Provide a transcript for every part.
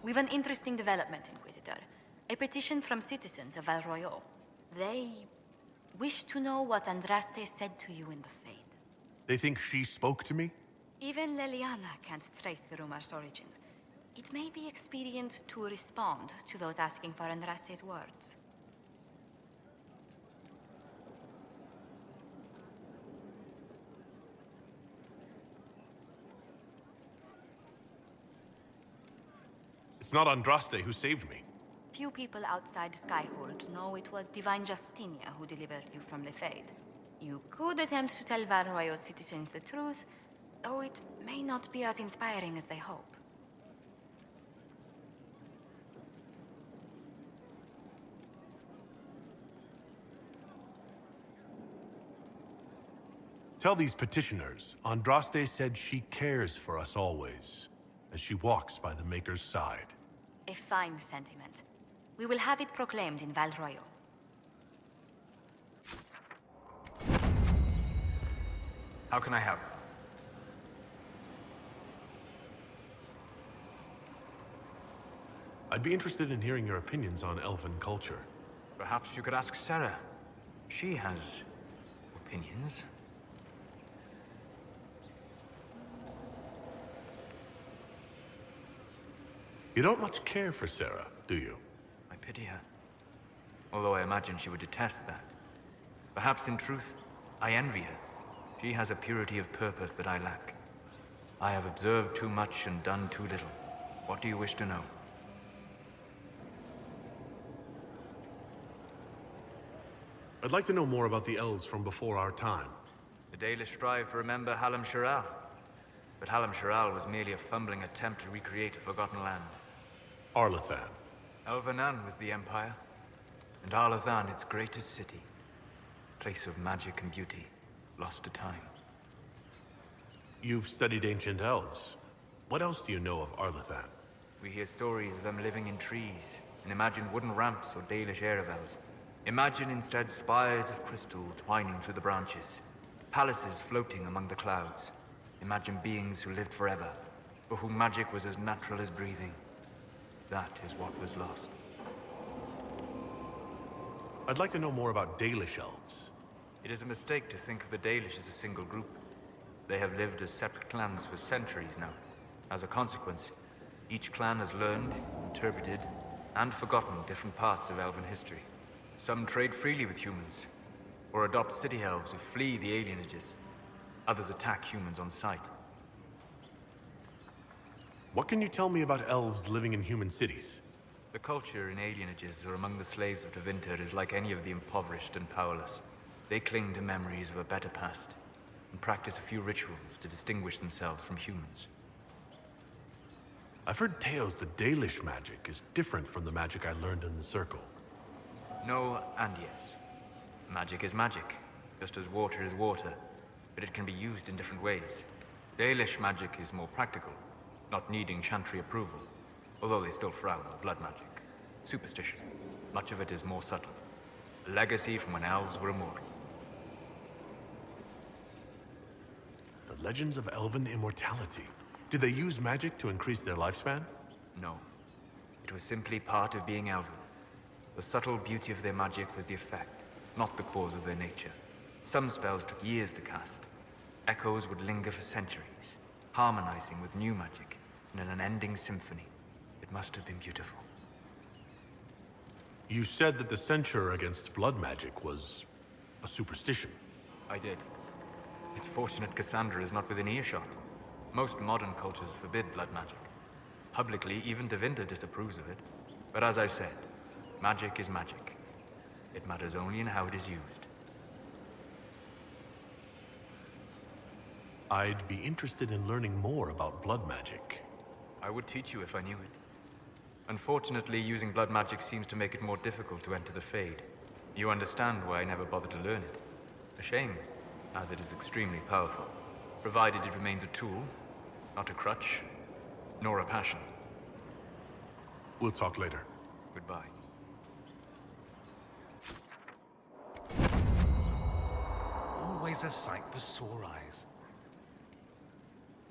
We've an interesting development, Inquisitor. A petition from citizens of Val Royal. They wish to know what Andraste said to you in the Fade. They think she spoke to me? Even Leliana can't trace the rumor's origin. It may be expedient to respond to those asking for Andraste's words. It's not Andraste who saved me. Few people outside Skyhold know it was Divine Justinia who delivered you from the Fade. You could attempt to tell Val Royal's citizens the truth, though it may not be as inspiring as they hope. Tell these petitioners, Andraste said she cares for us always, as she walks by the Maker's side. A fine sentiment. We will have it proclaimed in Val Royal. How can I help? I'd be interested in hearing your opinions on elven culture. Perhaps you could ask Sarah. She has opinions. You don't much care for Sarah, do you? I pity her. Although I imagine she would detest that. Perhaps in truth, I envy her. She has a purity of purpose that I lack. I have observed too much and done too little. What do you wish to know? I'd like to know more about the elves from before our time. The Dalish strive to remember Hallam Shiral. But Hallam Shiral was merely a fumbling attempt to recreate a forgotten land. Arlathan. Elvenan was the Empire, and Arlathan its greatest city. Place of magic and beauty, lost to time. You've studied ancient elves. What else do you know of Arlathan? We hear stories of them living in trees, and imagine wooden ramps or Dalish Eravels. Imagine instead spires of crystal twining through the branches, palaces floating among the clouds. Imagine beings who lived forever, for whom magic was as natural as breathing. That is what was lost. I'd like to know more about Dalish elves. It is a mistake to think of the Dalish as a single group. They have lived as separate clans for centuries now. As a consequence, each clan has learned, interpreted, and forgotten different parts of elven history. Some trade freely with humans, or adopt city elves who flee the alienages. Others attack humans on sight. What can you tell me about elves living in human cities? The culture in alienages or among the slaves of Tevinter is like any of the impoverished and powerless. They cling to memories of a better past, and practice a few rituals to distinguish themselves from humans. I've heard tales that Dalish magic is different from the magic I learned in the Circle. No and yes. Magic is magic, just as water is water, but it can be used in different ways. Dalish magic is more practical, not needing chantry approval, although they still frown on blood magic. Superstition. Much of it is more subtle. A legacy from when elves were immortal. The legends of elven immortality. Did they use magic to increase their lifespan? No. It was simply part of being elven. The subtle beauty of their magic was the effect, not the cause of their nature. Some spells took years to cast. Echoes would linger for centuries, harmonizing with new magic in an unending symphony. It must have been beautiful. You said that the censure against blood magic was a superstition. I did. It's fortunate Cassandra is not within earshot. Most modern cultures forbid blood magic. Publicly, even Tevinter disapproves of it. But as I said, magic is magic. It matters only in how it is used. I'd be interested in learning more about blood magic. I would teach you if I knew it. Unfortunately, using blood magic seems to make it more difficult to enter the Fade. You understand why I never bothered to learn it. A shame, as it is extremely powerful, provided it remains a tool, not a crutch, nor a passion. We'll talk later. Goodbye. Always a sight for sore eyes.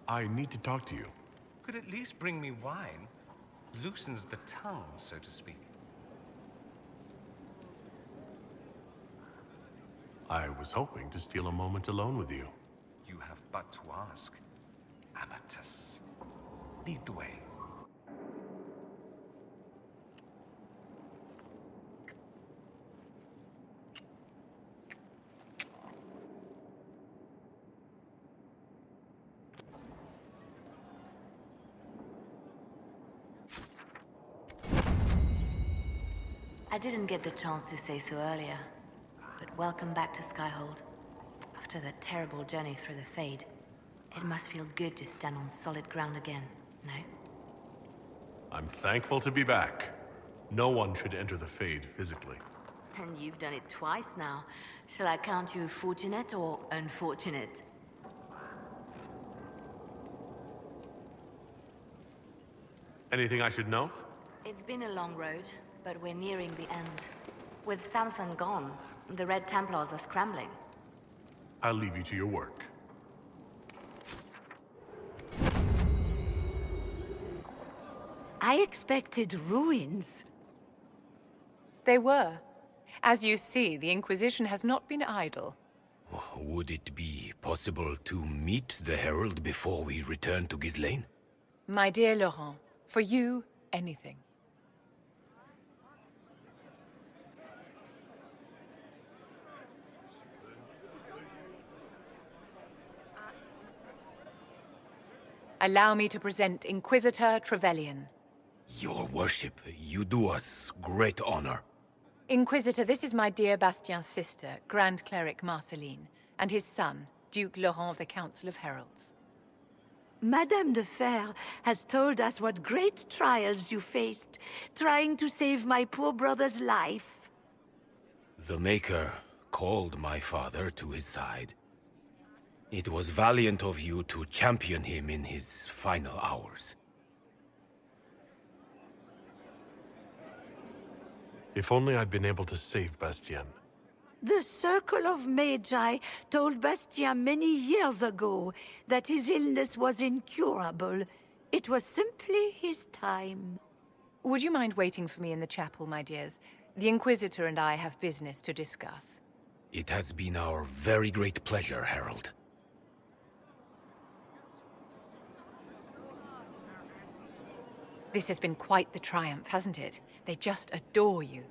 I need to talk to you. Could at least bring me wine. loosens the tongue, so to speak. I was hoping to steal a moment alone with you. You have but to ask. Amatus. Lead the way. I didn't get the chance to say so earlier, but welcome back to Skyhold. After that terrible journey through the Fade, it must feel good to stand on solid ground again, no? I'm thankful to be back. No one should enter the Fade physically. And you've done it twice now. Shall I count you fortunate or unfortunate? Anything I should know? It's been a long road, but we're nearing the end. With Samson gone, the Red Templars are scrambling. I'll leave you to your work. I expected ruins. They were. As you see, the Inquisition has not been idle. Would it be possible to meet the Herald before we return to Ghislaine? My dear Laurent, for you, anything. Allow me to present Inquisitor Trevelyan. Your worship, you do us great honor. Inquisitor, this is my dear Bastien's sister, Grand Cleric Marceline, and his son, Duke Laurent of the Council of Heralds. Madame de Fer has told us what great trials you faced, trying to save my poor brother's life. The Maker called my father to his side. It was valiant of you to champion him in his final hours. If only I'd been able to save Bastien. The Circle of Magi told Bastien many years ago that his illness was incurable. It was simply his time. Would you mind waiting for me in the chapel, my dears? The Inquisitor and I have business to discuss. It has been our very great pleasure, Herald. This has been quite the triumph, hasn't it? They just adore you.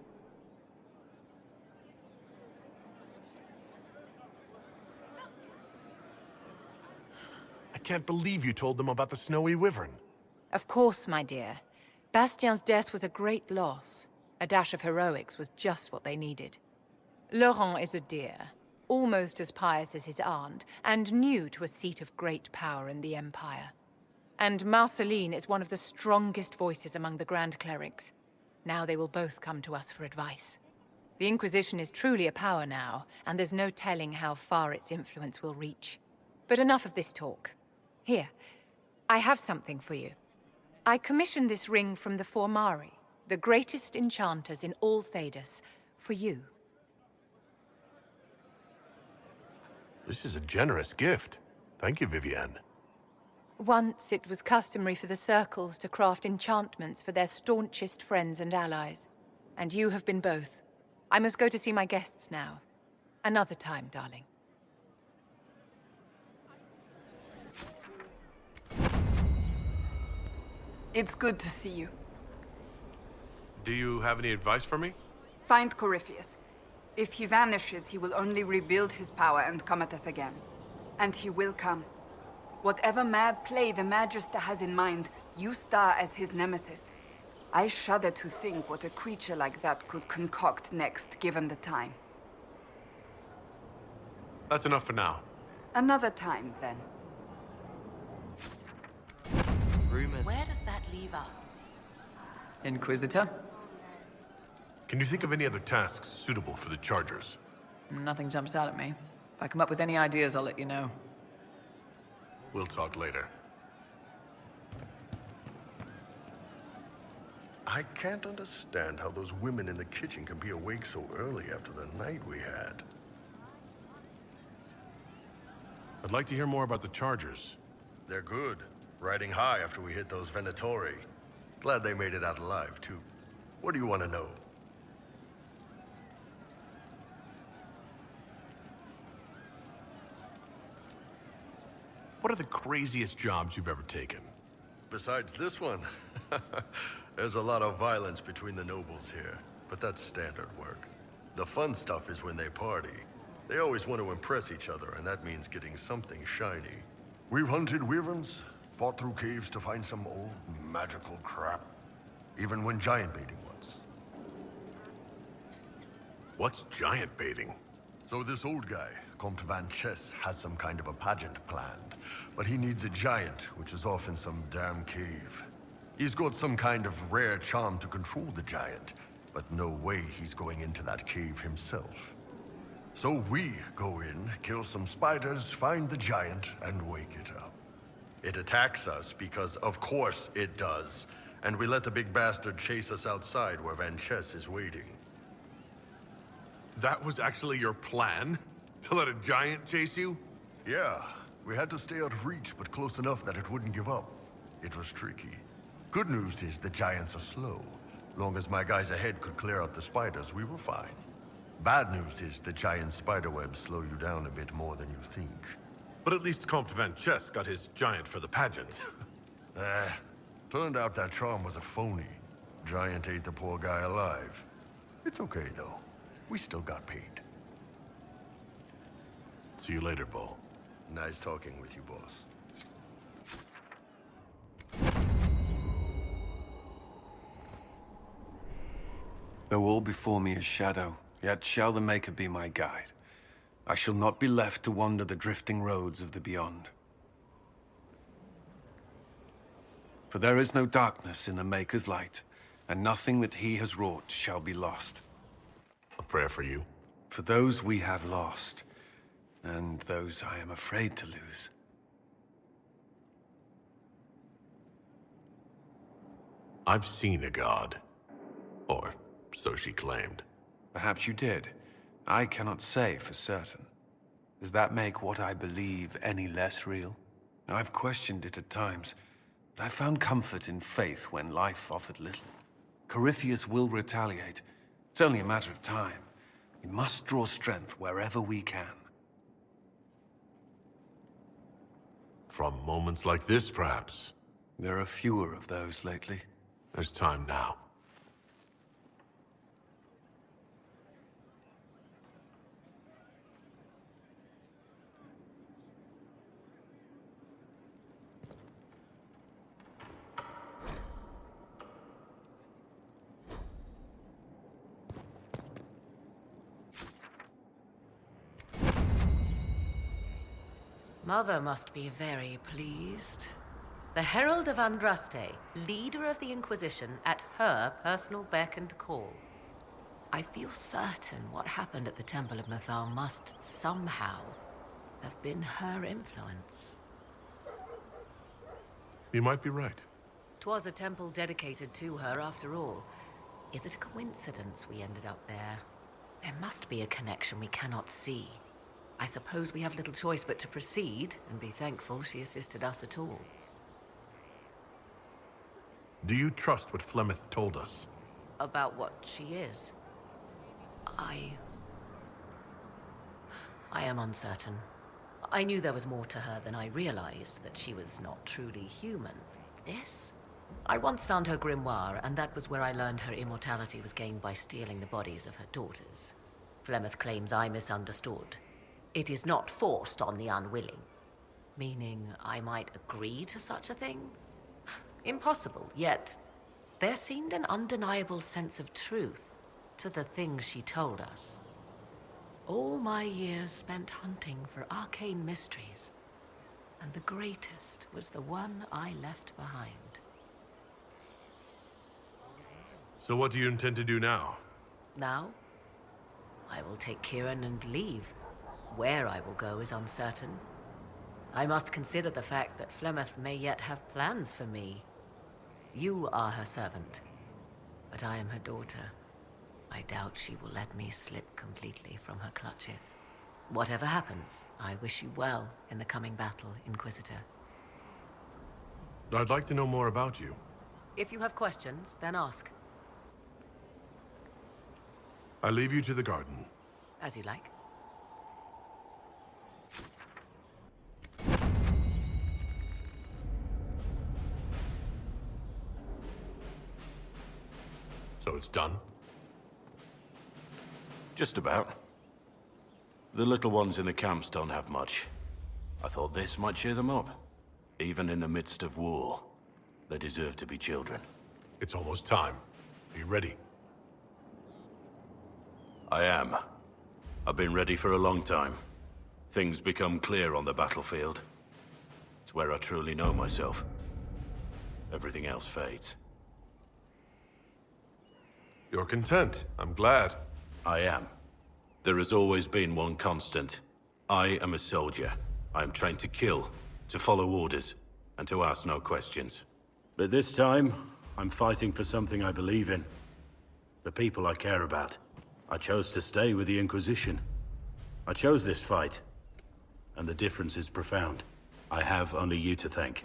I can't believe you told them about the Snowy Wyvern. Of course, my dear. Bastien's death was a great loss. A dash of heroics was just what they needed. Laurent is a dear, almost as pious as his aunt, and new to a seat of great power in the Empire. And Marceline is one of the strongest voices among the Grand Clerics. Now they will both come to us for advice. The Inquisition is truly a power now, and there's no telling how far its influence will reach. But enough of this talk. Here, I have something for you. I commissioned this ring from the Formari, the greatest enchanters in all Thedas, for you. This is a generous gift. Thank you, Vivienne. Once it was customary for the circles to craft enchantments for their staunchest friends and allies. And you have been both. I must go to see my guests now. Another time, darling. It's good to see you. Do you have any advice for me? Find Corypheus. If he vanishes, he will only rebuild his power and come at us again. And he will come. Whatever mad play the Magister has in mind, you star as his nemesis. I shudder to think what a creature like that could concoct next, given the time. That's enough for now. Another time, then. Rumors. Where does that leave us? Inquisitor? Can you think of any other tasks suitable for the Chargers? Nothing jumps out at me. If I come up with any ideas, I'll let you know. We'll talk later. I can't understand how those women in the kitchen can be awake so early after the night we had. I'd like to hear more about the Chargers. They're good. Riding high after we hit those Venatori. Glad they made it out alive, too. What do you want to know? What are the craziest jobs you've ever taken? Besides this one, there's a lot of violence between the nobles here, but that's standard work. The fun stuff is when they party. They always want to impress each other, and that means getting something shiny. We've hunted wyverns, fought through caves to find some old magical crap. Even went giant baiting once. What's giant baiting? So this old guy, Comte Van Chess, has some kind of a pageant planned. But he needs a giant, which is off in some damn cave. He's got some kind of rare charm to control the giant, but no way he's going into that cave himself. So we go in, kill some spiders, find the giant, and wake it up. It attacks us because, of course, it does. And we let the big bastard chase us outside where Van Chess is waiting. That was actually your plan? To let a giant chase you? Yeah, we had to stay out of reach, but close enough that it wouldn't give up. It was tricky. Good news is the giants are slow. Long as my guys ahead could clear out the spiders, we were fine. Bad news is the giant spiderwebs slow you down a bit more than you think. But at least Comte Van Chess got his giant for the pageant. Turned out that charm was a phony. Giant ate the poor guy alive. It's okay, though. We still got paid. See you later, Bull. Nice talking with you, boss. Though all before me is shadow, yet shall the Maker be my guide. I shall not be left to wander the drifting roads of the beyond. For there is no darkness in the Maker's light, and nothing that he has wrought shall be lost. A prayer for you. For those we have lost, and those I am afraid to lose. I've seen a god. Or so she claimed. Perhaps you did. I cannot say for certain. Does that make what I believe any less real? I've questioned it at times, but I found comfort in faith when life offered little. Corypheus will retaliate. It's only a matter of time. We must draw strength wherever we can. From moments like this, perhaps. There are fewer of those lately. There's time now. Mother must be very pleased. The Herald of Andraste, leader of the Inquisition, at her personal beck and call. I feel certain what happened at the Temple of Mathar must somehow have been her influence. You might be right. 'Twas a temple dedicated to her after all. Is it a coincidence we ended up there? There must be a connection we cannot see. I suppose we have little choice but to proceed and be thankful she assisted us at all. Do you trust what Flemeth told us? About what she is? I am uncertain. I knew there was more to her than I realized, that she was not truly human. This? I once found her grimoire, and that was where I learned her immortality was gained by stealing the bodies of her daughters. Flemeth claims I misunderstood. It is not forced on the unwilling. Meaning I might agree to such a thing? Impossible, yet there seemed an undeniable sense of truth to the things she told us. All my years spent hunting for arcane mysteries, and the greatest was the one I left behind. So what do you intend to do now? Now, I will take Kieran and leave. Where I will go is uncertain. I must consider the fact that Flemeth may yet have plans for me. You are her servant, but I am her daughter. I doubt she will let me slip completely from her clutches. Whatever happens, I wish you well in the coming battle, Inquisitor. I'd like to know more about you. If you have questions, then ask. I leave you to the garden. As you like. So it's done? Just about. The little ones in the camps don't have much. I thought this might cheer them up. Even in the midst of war, they deserve to be children. It's almost time. Are you ready? I am. I've been ready for a long time. Things become clear on the battlefield. It's where I truly know myself. Everything else fades. You're content. I'm glad. I am. There has always been one constant. I am a soldier. I am trained to kill, to follow orders, and to ask no questions. But this time, I'm fighting for something I believe in. The people I care about. I chose to stay with the Inquisition. I chose this fight. And the difference is profound. I have only you to thank.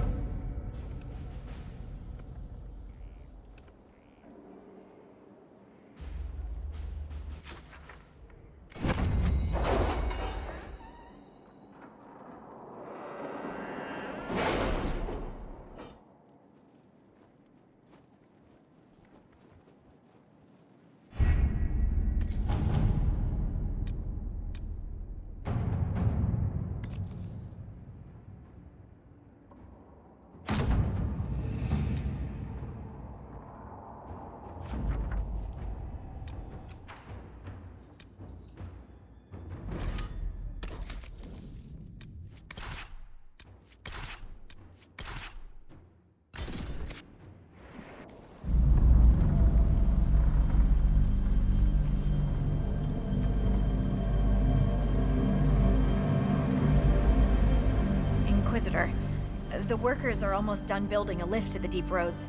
The workers are almost done building a lift to the deep roads.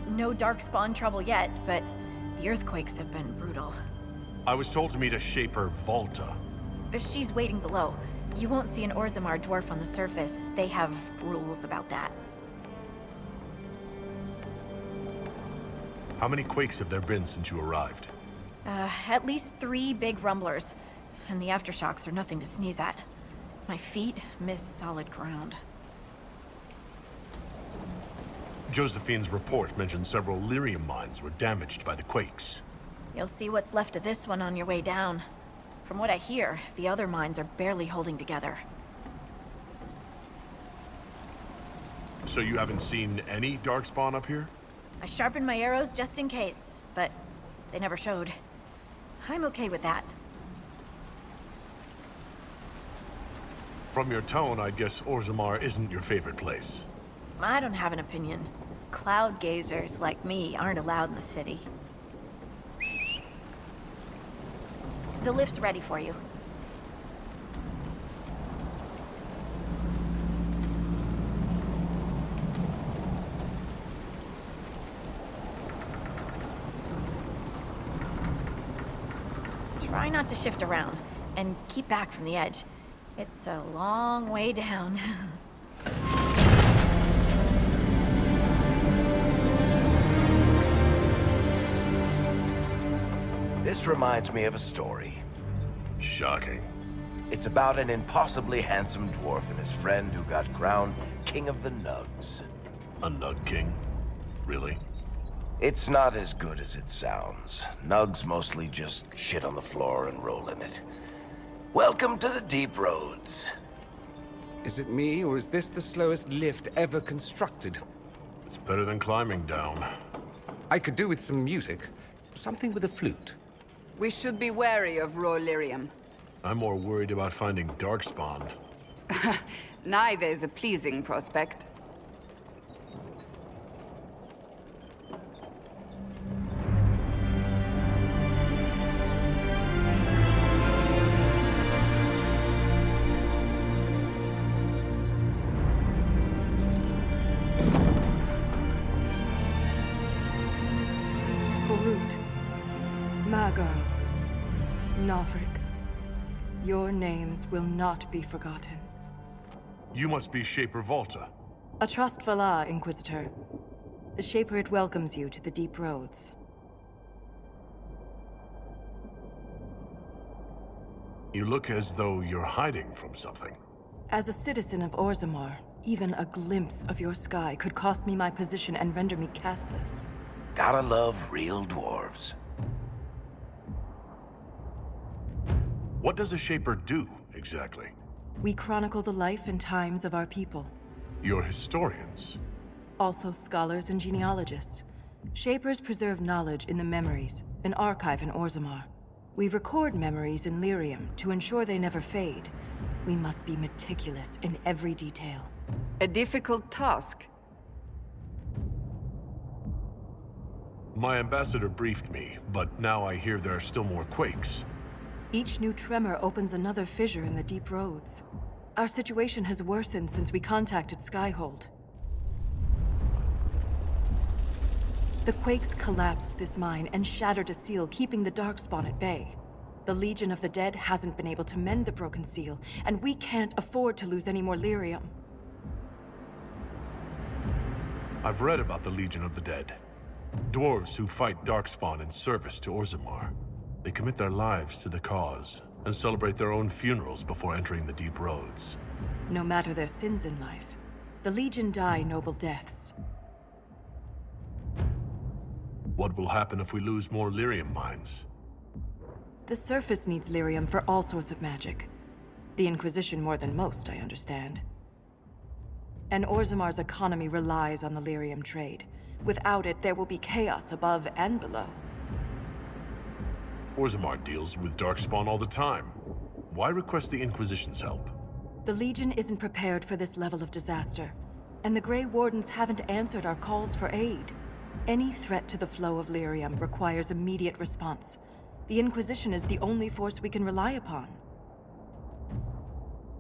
No darkspawn trouble yet, but the earthquakes have been brutal. I was told to meet a Shaper Volta. She's waiting below. You won't see an Orzammar dwarf on the surface. They have rules about that. How many quakes have there been since you arrived? At least 3 big rumblers. And the aftershocks are nothing to sneeze at. My feet miss solid ground. Josephine's report mentioned several lyrium mines were damaged by the quakes. You'll see what's left of this one on your way down. From what I hear, the other mines are barely holding together. So you haven't seen any darkspawn up here? I sharpened my arrows just in case, but they never showed. I'm okay with that. From your tone, I guess Orzammar isn't your favorite place. I don't have an opinion. Cloud gazers like me aren't allowed in the city. The lift's ready for you. Try not to shift around, and keep back from the edge. It's a long way down. This reminds me of a story. Shocking. It's about an impossibly handsome dwarf and his friend who got crowned King of the Nugs. A Nug King? Really? It's not as good as it sounds. Nugs mostly just shit on the floor and roll in it. Welcome to the deep roads. Is it me, or is this the slowest lift ever constructed? It's better than climbing down. I could do with some music. Something with a flute. We should be wary of raw lyrium. I'm more worried about finding darkspawn. Neither is a pleasing prospect. Your names will not be forgotten. You must be Shaper Volta. A trust Valar, Inquisitor. The Shaperate welcomes you to the Deep Roads. You look as though you're hiding from something. As a citizen of Orzammar, even a glimpse of your sky could cost me my position and render me castless. Gotta love real dwarves. What does a Shaper do, exactly? We chronicle the life and times of our people. You're historians. Also scholars and genealogists. Shapers preserve knowledge in the memories, an archive in Orzammar. We record memories in Lyrium to ensure they never fade. We must be meticulous in every detail. A difficult task. My ambassador briefed me, but now I hear there are still more quakes. Each new tremor opens another fissure in the Deep Roads. Our situation has worsened since we contacted Skyhold. The quakes collapsed this mine and shattered a seal, keeping the Darkspawn at bay. The Legion of the Dead hasn't been able to mend the broken seal, and we can't afford to lose any more lyrium. I've read about the Legion of the Dead. Dwarves who fight Darkspawn in service to Orzammar. They commit their lives to the cause, and celebrate their own funerals before entering the Deep Roads. No matter their sins in life, the Legion die noble deaths. What will happen if we lose more lyrium mines? The surface needs lyrium for all sorts of magic. The Inquisition more than most, I understand. And Orzammar's economy relies on the lyrium trade. Without it, there will be chaos above and below. Orzammar deals with Darkspawn all the time. Why request the Inquisition's help? The Legion isn't prepared for this level of disaster, and the Grey Wardens haven't answered our calls for aid. Any threat to the flow of lyrium requires immediate response. The Inquisition is the only force we can rely upon.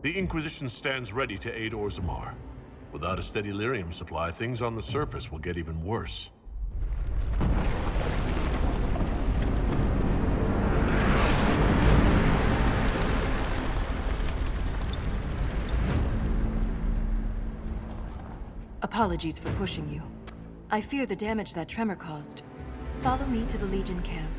The Inquisition stands ready to aid Orzammar. Without a steady lyrium supply, things on the surface will get even worse. Apologies for pushing you. I fear the damage that tremor caused. Follow me to the Legion camp.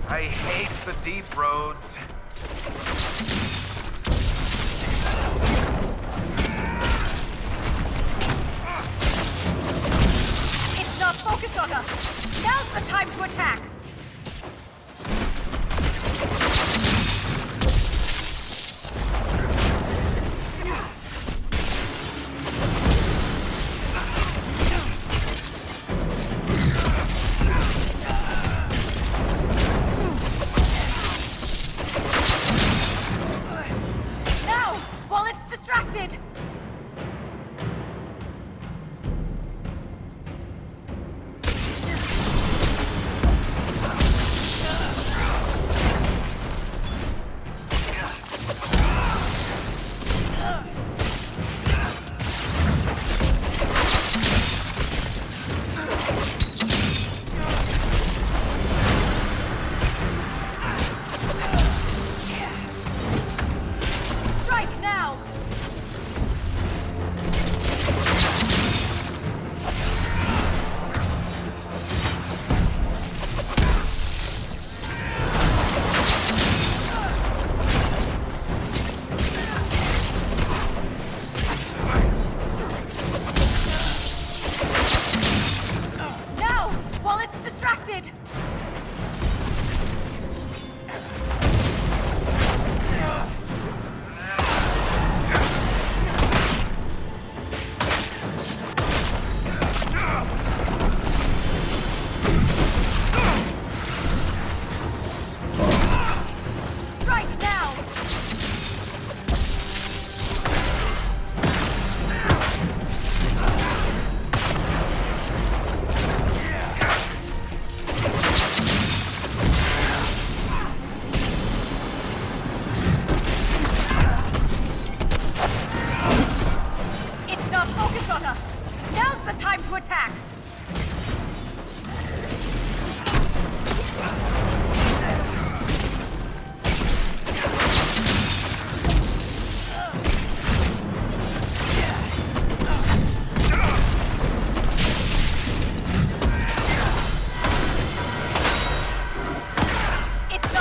I hate the Deep Roads. It's not focused on us! Now's the time to attack!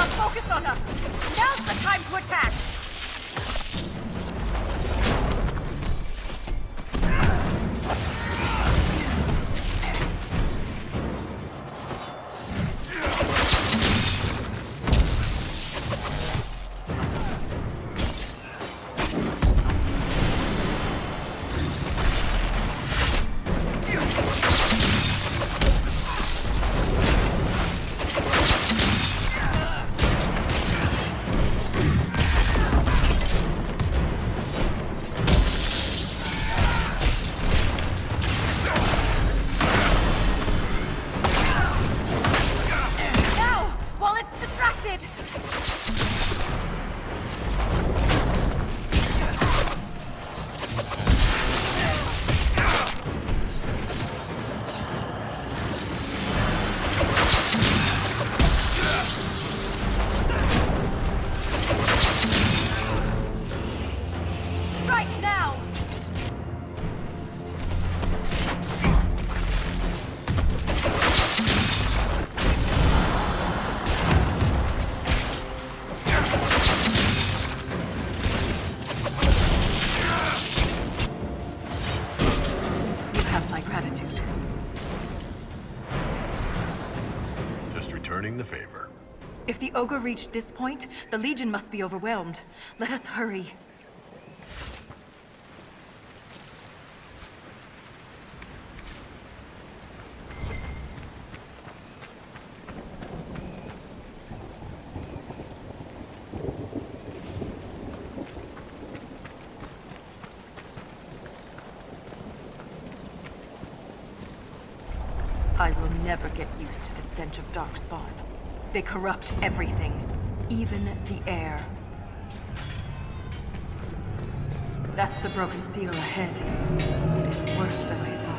not focused on us! Now's the time to attack! The favor. If the ogre reached this point, the Legion must be overwhelmed. Let us hurry. I will never get used to the stench of Darkspawn. They corrupt everything, even the air. That's the broken seal ahead. It is worse than I thought.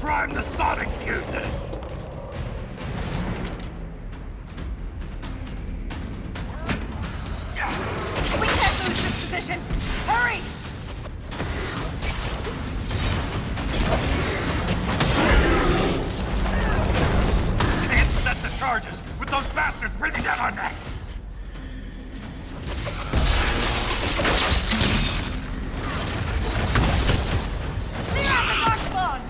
Prime the sonic fuses! We can't lose this position! Hurry! Can't set the charges with those bastards breathing down our necks! Clear out the Darkspawn!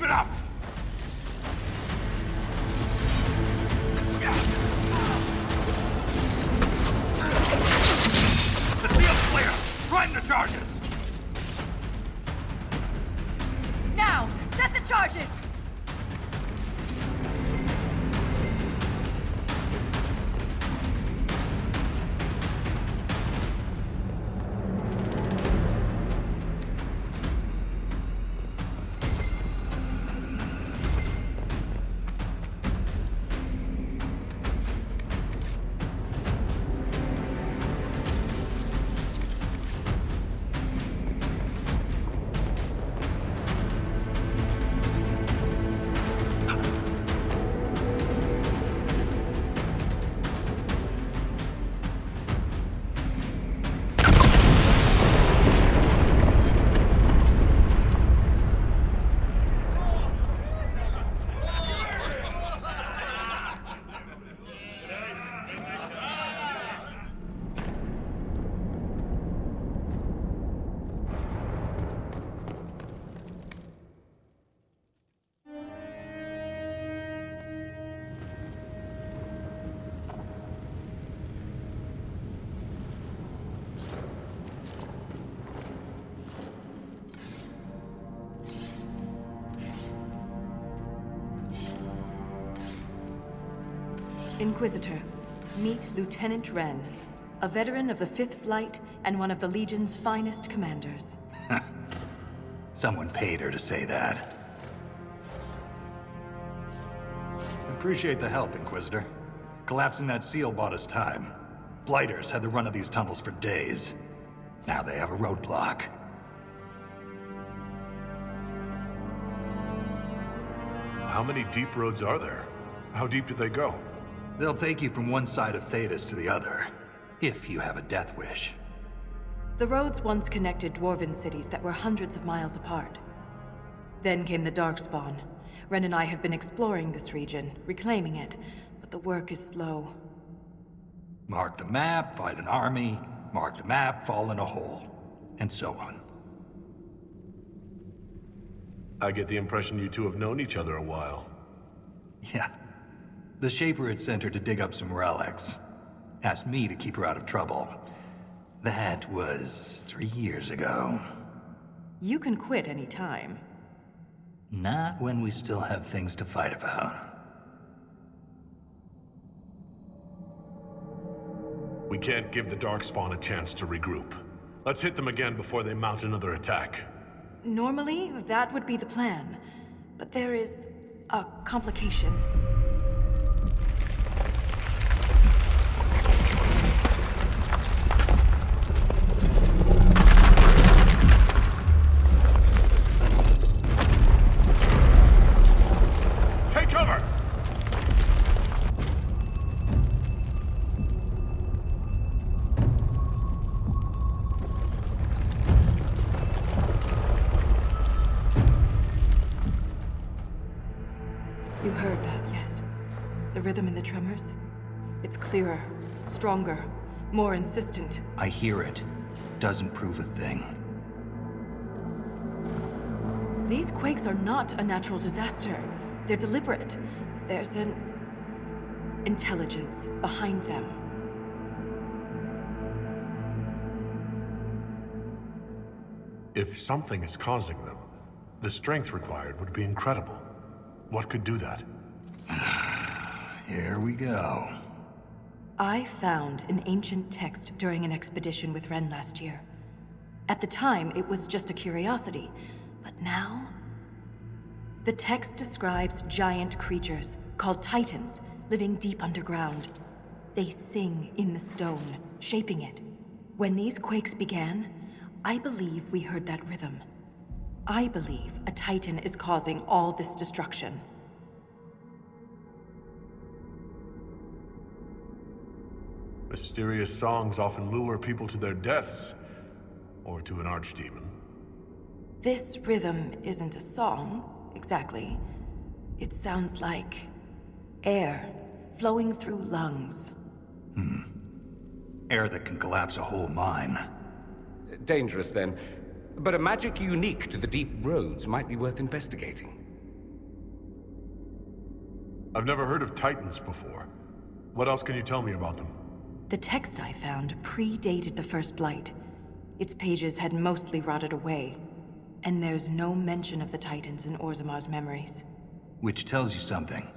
it up! The field's clear! Run the charges! Now! Set the charges! Inquisitor, meet Lieutenant Eranehn, a veteran of the 5th Flight and one of the Legion's finest commanders. Someone paid her to say that. Appreciate the help, Inquisitor. Collapsing that seal bought us time. Blighters had the run of these tunnels for days. Now they have a roadblock. How many deep roads are there? How deep do they go? They'll take you from one side of Thedas to the other, if you have a death wish. The roads once connected dwarven cities that were hundreds of miles apart. Then came the Darkspawn. Ren and I have been exploring this region, reclaiming it, but the work is slow. Mark the map, fight an army. Mark the map, fall in a hole. And so on. I get the impression you two have known each other a while. Yeah. The Shaper had sent her to dig up some relics. Asked me to keep her out of trouble. That was 3 years ago. You can quit any time. Not when we still have things to fight about. We can't give the Darkspawn a chance to regroup. Let's hit them again before they mount another attack. Normally, that would be the plan. But there is a complication. Take cover! You heard that, yes. The rhythm in the tremors? It's clearer, stronger, more insistent. I hear it. Doesn't prove a thing. These quakes are not a natural disaster. They're deliberate. There's an intelligence behind them. If something is causing them, the strength required would be incredible. What could do that? Here we go. I found an ancient text during an expedition with Ren last year. At the time, it was just a curiosity, but now... The text describes giant creatures, called Titans, living deep underground. They sing in the stone, shaping it. When these quakes began, I believe we heard that rhythm. I believe a Titan is causing all this destruction. Mysterious songs often lure people to their deaths, or to an archdemon. This rhythm isn't a song, exactly. It sounds like air flowing through lungs. Air that can collapse a whole mine. Dangerous, then. But a magic unique to the deep roads might be worth investigating. I've never heard of Titans before. What else can you tell me about them? The text I found predated the First Blight. Its pages had mostly rotted away, and there's no mention of the Titans in Orzamar's memories. Which tells you something.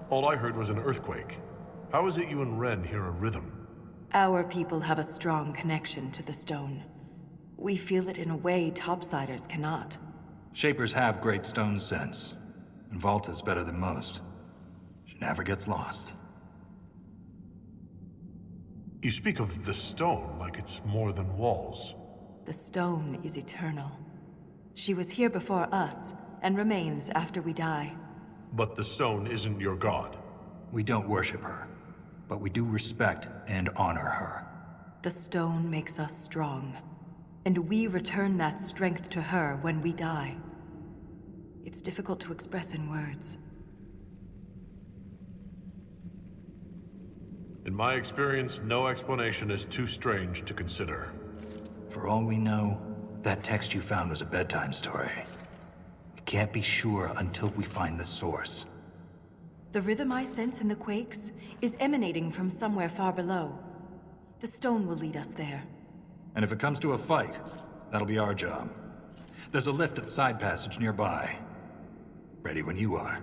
All I heard was an earthquake. How is it you and Ren hear a rhythm? Our people have a strong connection to the stone. We feel it in a way topsiders cannot. Shapers have great stone sense, and Volta's better than most. She never gets lost. You speak of the stone like it's more than walls. The stone is eternal. She was here before us, and remains after we die. But the stone isn't your god. We don't worship her, but we do respect and honor her. The stone makes us strong, and we return that strength to her when we die. It's difficult to express in words. In my experience, no explanation is too strange to consider. For all we know, that text you found was a bedtime story. We can't be sure until we find the source. The rhythm I sense in the quakes is emanating from somewhere far below. The stone will lead us there. And if it comes to a fight, that'll be our job. There's a lift at the side passage nearby. Ready when you are.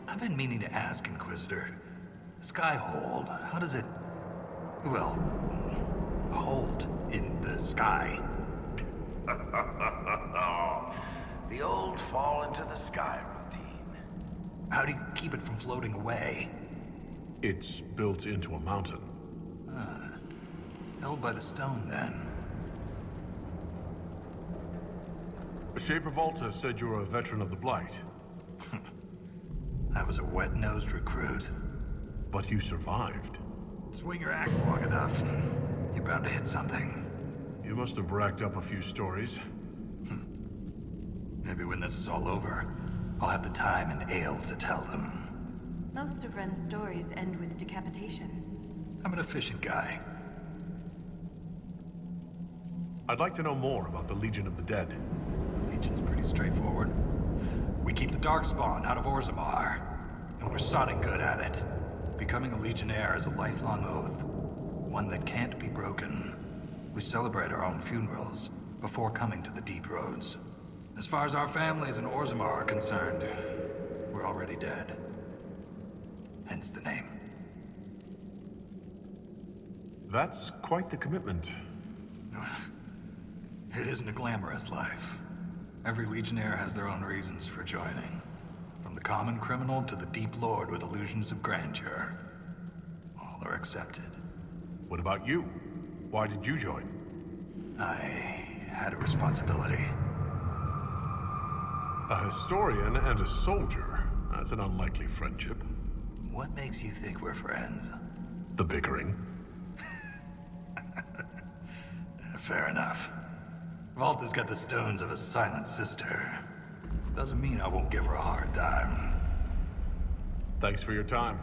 I've been meaning to ask, Inquisitor. Skyhold, how does it... well, hold in the sky? The old fall into the sky routine. How do you keep it from floating away? It's built into a mountain. Held by the stone, then. Shaper Volta said you were a veteran of the Blight. I was a wet-nosed recruit. But you survived. Swing your axe long enough, you're bound to hit something. You must have racked up a few stories. Maybe when this is all over, I'll have the time and ale to tell them. Most of Ren's stories end with decapitation. I'm an efficient guy. I'd like to know more about the Legion of the Dead. The Legion's pretty straightforward. We keep the Darkspawn out of Orzammar, and we're sodding good at it. Becoming a Legionnaire is a lifelong oath, one that can't be broken. We celebrate our own funerals before coming to the Deep Roads. As far as our families in Orzammar are concerned, we're already dead. Hence the name. That's quite the commitment. It isn't a glamorous life. Every Legionnaire has their own reasons for joining. From the common criminal to the Deep Lord with illusions of grandeur. All are accepted. What about you? Why did you join? I had a responsibility. A historian and a soldier. That's an unlikely friendship. What makes you think we're friends? The bickering. Fair enough. Volta's got the stones of a silent sister. Doesn't mean I won't give her a hard time. Thanks for your time.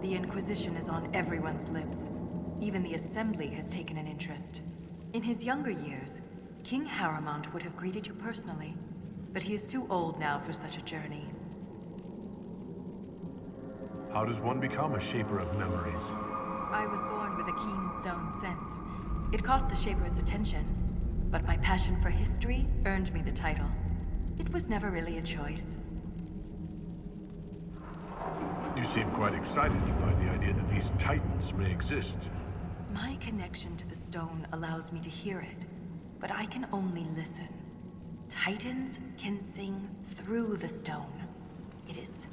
The Inquisition is on everyone's lips. Even the Assembly has taken an interest. In his younger years, King Harrimont would have greeted you personally, but he is too old now for such a journey. How does one become a shaper of memories? I was born with a keen stone sense. It caught the Shaper's attention, but my passion for history earned me the title. It was never really a choice. You seem quite excited by the idea that these titans may exist. My connection to the stone allows me to hear it, but I can only listen. Titans can sing through the stone. It is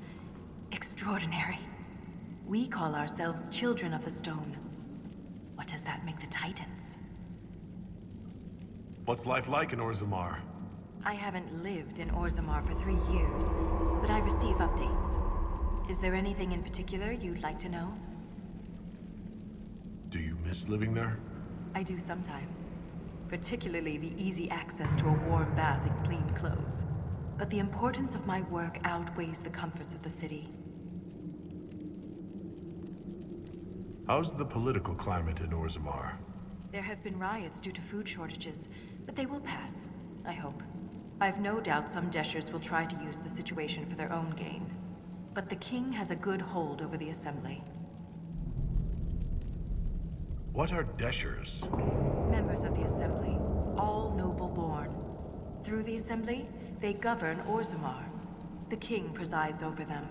extraordinary. We call ourselves children of the stone. What does that make the Titans? What's life like in Orzammar? I haven't lived in Orzammar for 3 years, but I receive updates. Is there anything in particular you'd like to know? Do you miss living there? I do sometimes. Particularly the easy access to a warm bath and clean clothes. But the importance of my work outweighs the comforts of the city. How's the political climate in Orzammar? There have been riots due to food shortages, but they will pass, I hope. I've no doubt some Deshers will try to use the situation for their own gain. But the king has a good hold over the assembly. What are Deshers? Members of the assembly, all noble-born. Through the assembly, they govern Orzammar. The king presides over them.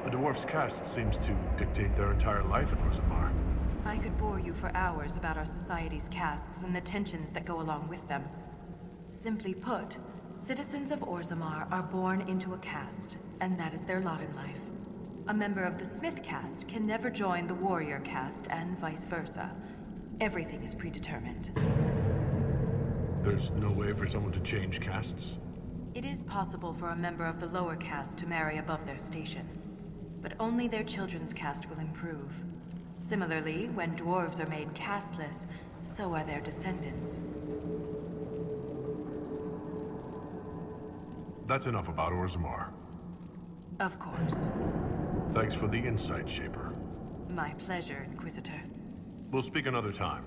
A dwarf's caste seems to dictate their entire life in Orzammar. I could bore you for hours about our society's castes and the tensions that go along with them. Simply put, citizens of Orzammar are born into a caste, and that is their lot in life. A member of the Smith caste can never join the warrior caste, and vice versa. Everything is predetermined. There's no way for someone to change castes? It is possible for a member of the lower caste to marry above their station, but only their children's caste will improve. Similarly, when dwarves are made casteless, so are their descendants. That's enough about Orzammar. Of course. Thanks for the insight, Shaper. My pleasure, Inquisitor. We'll speak another time.